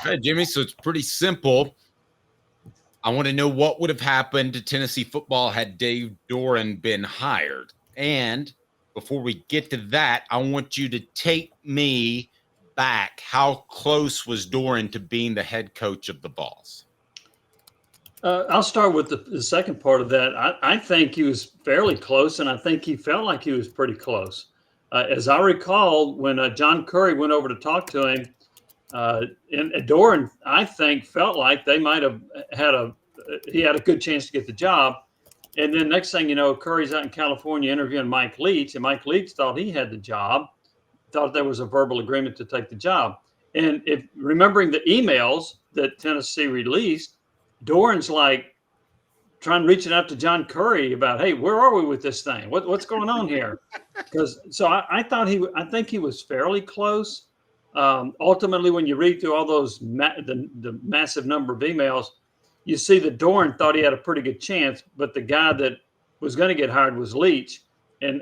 Okay, Jimmy, so it's pretty simple. I want to know what would have happened to Tennessee football had Dave Doeren been hired. And before we get to that, I want you to take me back. How close was Doeren to being the head coach of the Vols? I'll start with the second part of that. I think he was fairly close, and I think he felt like he was pretty close. As I recall, when John Curry went over to talk to him, and Doeren, I think, felt like they might have he had a good chance to get the job. And then next thing you know, Curry's out in California interviewing Mike Leach, and Mike Leach thought he had the job, thought there was a verbal agreement to take the job. And if remembering the emails that Tennessee released, Doran's like trying to reach out to John Curry about, hey, where are we with this thing? What's going on here? Because I think he was fairly close. Ultimately, when you read through all those the massive number of emails, you see that Doeren thought he had a pretty good chance, but the guy that was going to get hired was Leach, and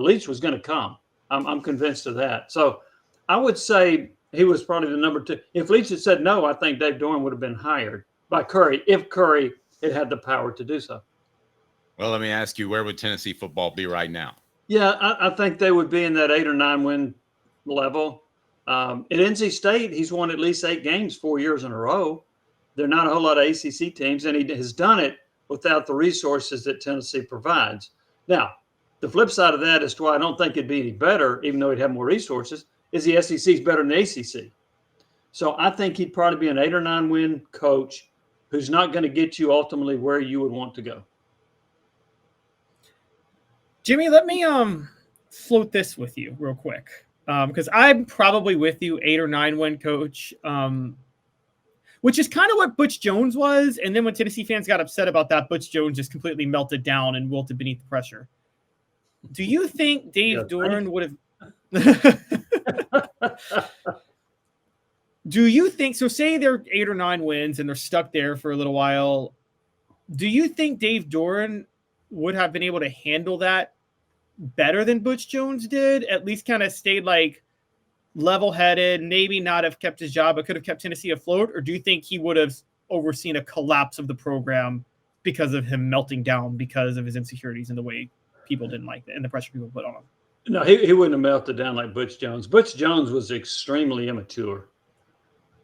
Leach was going to come. I'm convinced of that. So I would say he was probably the number two. If Leach had said no, I think Dave Doeren would have been hired by Curry if Curry had the power to do so. Well, let me ask you, where would Tennessee football be right now? Yeah, I think they would be in that 8 or 9 win level. At NC State, he's won at least 8 games 4 years in a row. There are not a whole lot of ACC teams, and he has done it without the resources that Tennessee provides. Now, the flip side of that as to why I don't think it'd be any better, even though he'd have more resources, is the SEC is better than the ACC. So I think he'd probably be an 8 or 9 win coach who's not going to get you ultimately where you would want to go. Jimmy, let me float this with you real quick, because I'm probably with you, 8 or 9 win coach, which is kind of what Butch Jones was. And then when Tennessee fans got upset about that, Butch Jones just completely melted down and wilted beneath the pressure. Do you think Dave Doeren would have Do you think so? Say they're 8 or 9 wins and they're stuck there for a little while. Do you think Dave Doeren would have been able to handle that better than Butch Jones did? At least kind of stayed like level-headed, maybe not have kept his job, but could have kept Tennessee afloat? Or do you think he would have overseen a collapse of the program because of him melting down because of his insecurities and the way people didn't like it and the pressure people put on him? No, he wouldn't have melted down like Butch Jones. Butch Jones was extremely immature.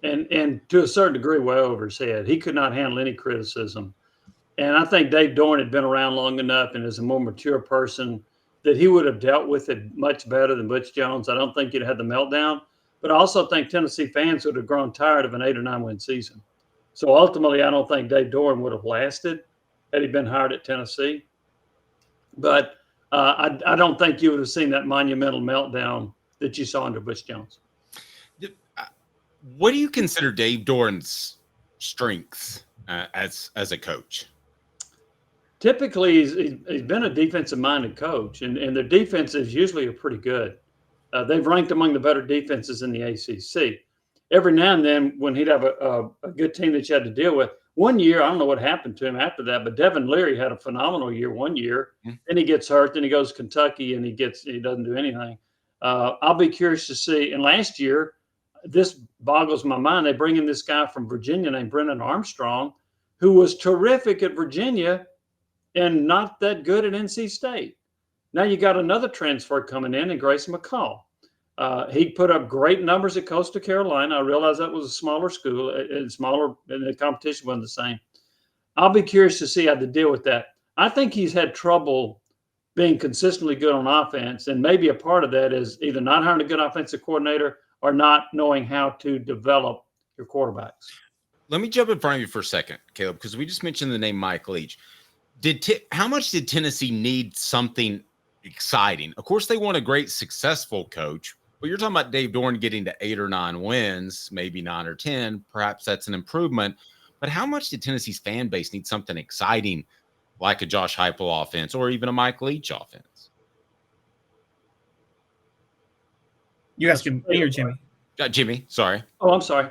And to a certain degree, way over his head. He could not handle any criticism. And I think Dave Doeren had been around long enough and is a more mature person that he would have dealt with it much better than Butch Jones. I don't think he'd had the meltdown. But I also think Tennessee fans would have grown tired of an 8 or 9 win season. So ultimately, I don't think Dave Doeren would have lasted had he been hired at Tennessee. But I don't think you would have seen that monumental meltdown that you saw under Butch Jones. What do you consider Dave Doeren's strengths as a coach? Typically, he's been a defensive-minded coach, and their defenses usually are pretty good. They've ranked among the better defenses in the ACC. Every now and then, when he'd have a good team that you had to deal with, one year, I don't know what happened to him after that, but Devin Leary had a phenomenal year one year. Then he gets hurt, then he goes to Kentucky, and he doesn't do anything. I'll be curious to see. And last year, this boggles my mind. They bring in this guy from Virginia named Brennan Armstrong, who was terrific at Virginia and not that good at NC State. Now you got another transfer coming in, and Grayson McCall. He put up great numbers at Coastal Carolina. I realize that was a smaller school and the competition wasn't the same. I'll be curious to see how to deal with that. I think he's had trouble being consistently good on offense, and maybe a part of that is either not hiring a good offensive coordinator or not knowing how to develop your quarterbacks. Let me jump in front of you for a second, Caleb, because we just mentioned the name Mike Leach. How much did Tennessee need something exciting? Of course, they want a great, successful coach, but you're talking about Dave Doeren getting to 8 or 9 wins, maybe 9 or 10. Perhaps that's an improvement. But how much did Tennessee's fan base need something exciting like a Josh Heupel offense or even a Mike Leach offense? You asking me or Jimmy? Jimmy, sorry. Oh, I'm sorry.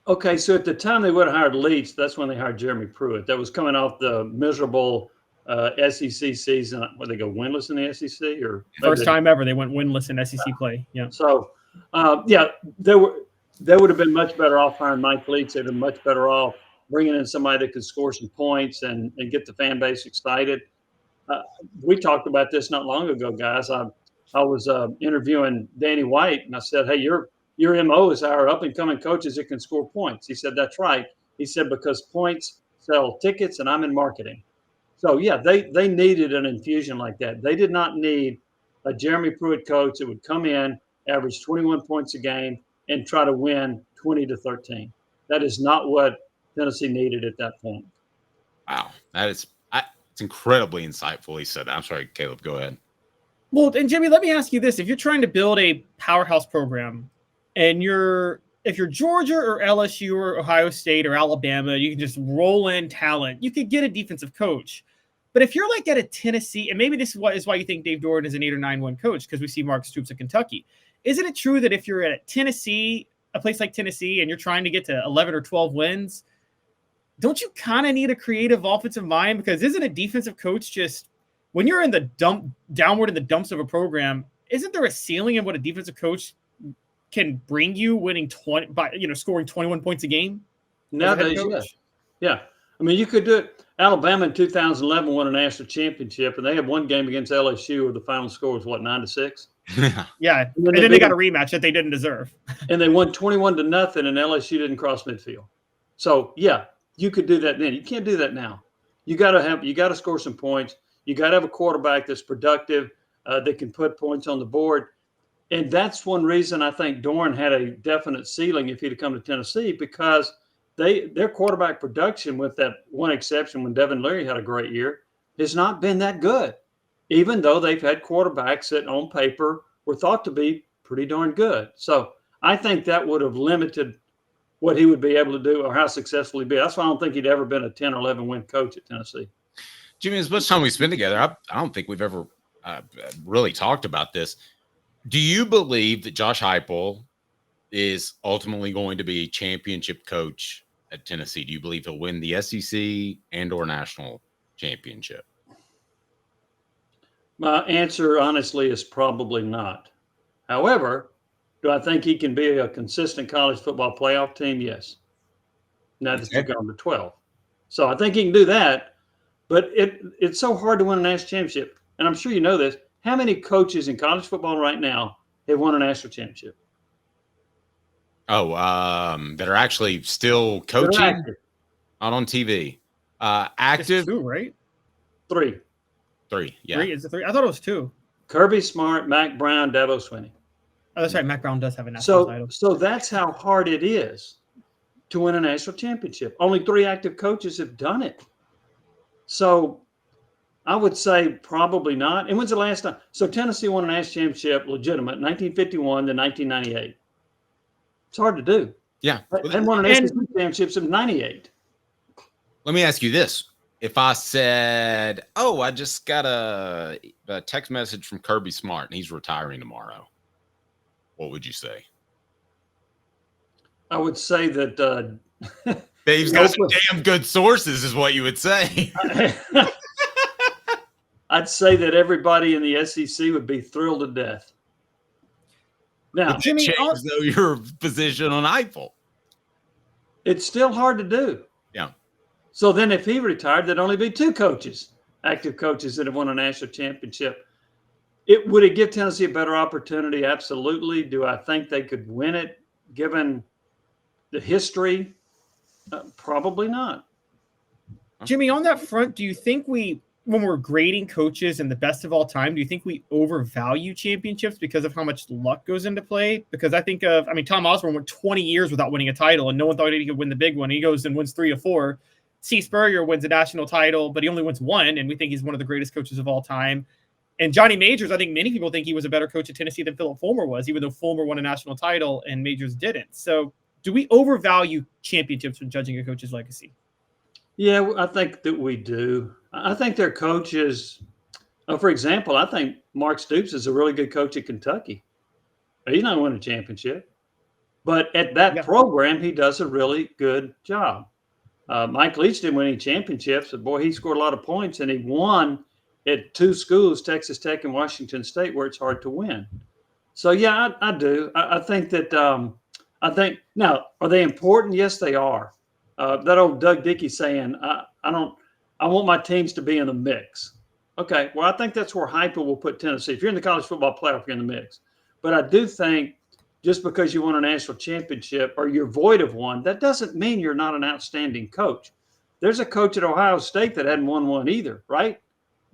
Okay, so at the time they would have hired Leach, that's when they hired Jeremy Pruitt. That was coming off the miserable SEC season. Where they go winless in the SEC, or first time ever they went winless in SEC play. Yeah. So, there were they would have been much better off hiring Mike Leach. They'd been much better off bringing in somebody that could score some points and get the fan base excited. We talked about this not long ago, guys. I was interviewing Danny White, and I said, "Hey, your MO is our up and coming coaches that can score points." He said, "That's right." He said, "Because points sell tickets, and I'm in marketing." So yeah, they needed an infusion like that. They did not need a Jeremy Pruitt coach that would come in, average 21 points a game, and try to win 20-13. That is not what Tennessee needed at that point. Wow, it's incredibly insightful. He said that. I'm sorry, Caleb, go ahead. Well, and Jimmy, let me ask you this. If you're trying to build a powerhouse program and if you're Georgia or LSU or Ohio State or Alabama, you can just roll in talent. You could get a defensive coach. But if you're like at a Tennessee, and maybe this is why you think Dave Doeren is an 8 or 9-1 coach, because we see Mark Stoops at Kentucky. Isn't it true that if you're at Tennessee, a place like Tennessee, and you're trying to get to 11 or 12 wins, don't you kind of need a creative offensive mind? Because isn't a defensive coach just, when you're in the downward in the dumps of a program, isn't there a ceiling in what a defensive coach can bring you, winning scoring 21 points a game? Nowadays, yeah. I mean, you could do it. Alabama in 2011 won a national championship, and they had one game against LSU where the final score was 9-6. Yeah, and then they got a rematch that they didn't deserve, and they won 21-0, and LSU didn't cross midfield. So yeah, you could do that then. You can't do that now. You got to score some points. You got to have a quarterback that's productive, that can put points on the board. And that's one reason I think Doeren had a definite ceiling if he'd have come to Tennessee, because their quarterback production, with that one exception when Devin Leary had a great year, has not been that good, even though they've had quarterbacks that on paper were thought to be pretty darn good. So I think that would have limited what he would be able to do or how successful he'd be. That's why I don't think he'd ever been a 10 or 11 win coach at Tennessee. Jimmy, as much time we spend together, I don't think we've ever really talked about this. Do you believe that Josh Heupel is ultimately going to be a championship coach at Tennessee? Do you believe he'll win the SEC and or national championship? My answer, honestly, is probably not. However, do I think he can be a consistent college football playoff team? Yes. Now that you've gone to 12. So I think he can do that, but it's so hard to win a national championship. And I'm sure you know this. How many coaches in college football right now have won a national championship? Oh, that are actually still coaching, not on TV. Active? It's 2, right? 3. 3, yeah. 3? Is it 3? I thought it was 2. Kirby Smart, Mac Brown, Dabo Swinney. Oh, that's right. Mac Brown does have a national title. So that's how hard it is to win a national championship. Only 3 active coaches have done it. So I would say probably not. And when's the last time? So Tennessee won a national championship legitimate 1951 to 1998. It's hard to do. Yeah. And won an SEC championship since 98. Let me ask you this. If I said, oh, I just got a text message from Kirby Smart and he's retiring tomorrow, what would you say? I would say that Dave's got some damn good sources is what you would say. I'd say that everybody in the SEC would be thrilled to death. Now, Jimmy, change though your position on Heupel. It's still hard to do. Yeah. So then if he retired, there'd only be 2 coaches, active coaches that have won a national championship. Would it give Tennessee a better opportunity? Absolutely. Do I think they could win it given the history? Probably not. Jimmy, on that front, do you think when we're grading coaches and the best of all time, do you think we overvalue championships because of how much luck goes into play? Because I think Tom Osborne went 20 years without winning a title and no one thought he could win the big one. He goes and wins 3 or 4. C. Spurrier wins a national title, but he only wins 1, and we think he's one of the greatest coaches of all time. And Johnny Majors, I think many people think he was a better coach at Tennessee than Philip Fulmer was, even though Fulmer won a national title and Majors didn't. So do we overvalue championships when judging a coach's legacy? Yeah, I think that we do. I think their coaches, for example, I think Mark Stoops is a really good coach at Kentucky. He's not winning a championship, but at that program, he does a really good job. Mike Leach didn't win any championships, but boy, he scored a lot of points, and he won at 2 schools, Texas Tech and Washington State, where it's hard to win. So yeah, I do. I think that I think now, are they important? Yes, they are. That old Doug Dickey saying, I want my teams to be in the mix. Okay, well, I think that's where Heupel will put Tennessee. If you're in the college football playoff, you're in the mix. But I do think just because you won a national championship or you're void of one, that doesn't mean you're not an outstanding coach. There's a coach at Ohio State that hadn't won one either, right?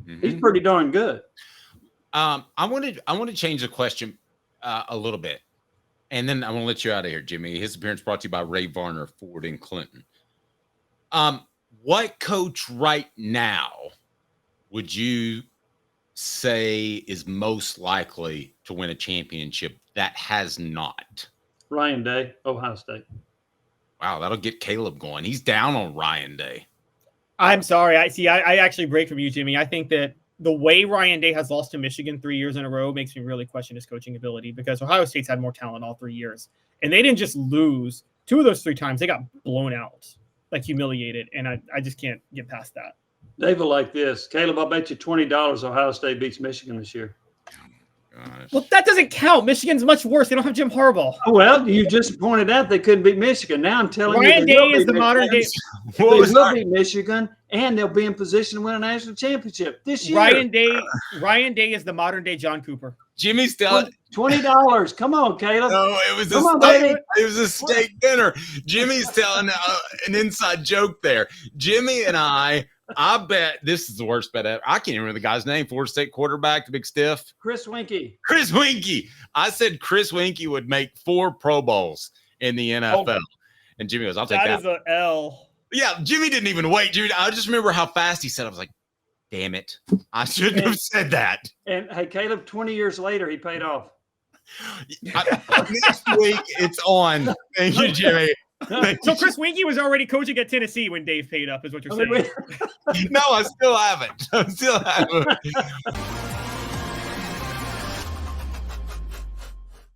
Mm-hmm. He's pretty darn good. I want to change the question a little bit, and then I want to let you out of here, Jimmy. His appearance brought to you by Ray Varner Ford in Clinton. What coach right now would you say is most likely to win a championship that has not? Ryan Day, Ohio State. Wow, that'll get Caleb going. He's down on Ryan Day. I'm sorry. I actually break from you, Jimmy. I think that the way Ryan Day has lost to Michigan 3 years in a row makes me really question his coaching ability, because Ohio State's had more talent all 3 years. And they didn't just lose 2 of those 3 times. They got blown out, like humiliated. And I just can't get past that. David, like this. Caleb, I'll bet you $20 Ohio State beats Michigan this year. Gosh. Well, that doesn't count. Michigan's much worse. They don't have Jim Harbaugh. Well, you just pointed out they couldn't beat Michigan. Now I'm telling Ryan you, Day is the modern day. They will beat Michigan, and they'll be in position to win a national championship this year. Ryan Day is the modern day John Cooper. Jimmy's telling $20. Come on, Caleb. No, it was a steak dinner. Jimmy's telling an inside joke there. Jimmy and I bet this is the worst bet ever. I can't even remember the guy's name. Florida State quarterback, the big stiff. Chris Winkie. I said Chris Winkie would make 4 Pro Bowls in the NFL. Oh, and Jimmy goes, I'll take that. That is an L. Yeah, Jimmy didn't even wait. Jimmy, I just remember how fast he said it. I was like, damn it. I shouldn't have said that. And hey, Caleb, 20 years later, he paid off. Next week, it's on. Thank you, Jimmy. So Chris Winkie was already coaching at Tennessee when Dave paid up, is what you're saying. No, I still haven't.